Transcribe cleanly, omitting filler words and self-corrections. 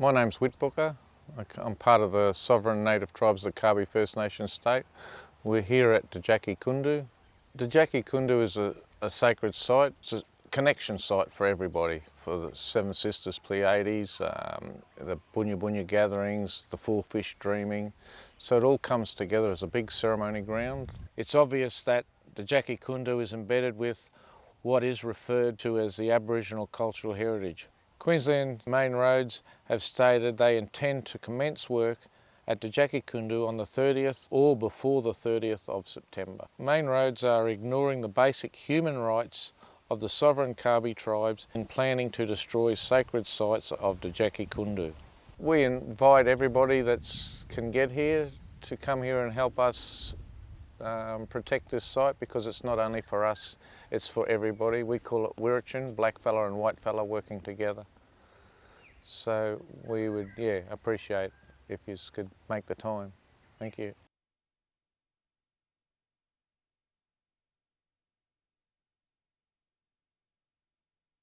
My name's Wirritjin. I'm part of the sovereign native tribes of the Kabi First Nation state. We're here at Djaki Kundu. Djaki Kundu is a sacred site. It's a connection site for everybody, for the Seven Sisters Pleiades, the Bunya gatherings, the full fish dreaming. So it all comes together as a big ceremony ground. It's obvious that Djaki Kundu is embedded with what is referred to as the Aboriginal cultural heritage. Queensland Main Roads have stated they intend to commence work at Djaki Kundu on the 30th or before the 30th of September. Main Roads are ignoring the basic human rights of the sovereign Kabi tribes in planning to destroy sacred sites of Djaki Kundu. We invite everybody that can get here to come here and help us protect this site, because it's not only for us, it's for everybody. We call it Wirritjin, blackfella and whitefella working together. So we would appreciate if you could make the time. Thank you.